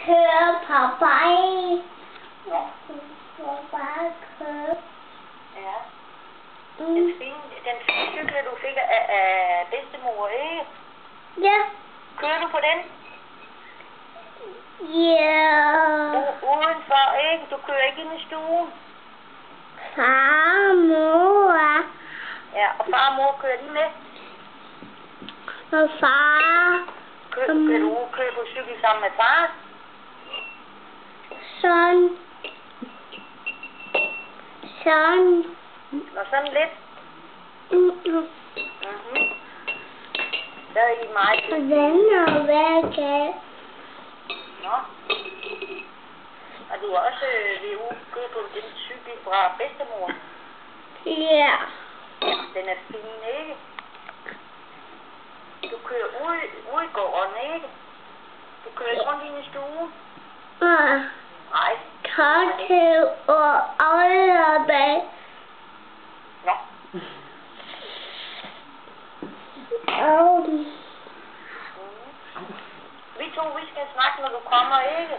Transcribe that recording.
køre på vej. Nå. Og bare køre. Ja. Den fine cykel, du fik af bedstemor, ikke? Ja. Kører du på den? Ja. Udenfor, ikke? Du kører ikke ind i stuen? Far, mor. Ja, og far og mor kører de med? Og far. Kan du køre på cykel sammen med far? Sådan. Sådan. Nå, sådan lidt. Mhm. Der er I meget. Venner, hvad kan? Nå. Og du er også ved at køre på den cykel fra bedstemor? Ja. Ja, den er fin, ikke? Du kører ud i gården, ikke? Du kører ikke rundt ind i stuen? Nej. Kake og overbag. Nå. Vi skal snakke, når du kommer, ikke?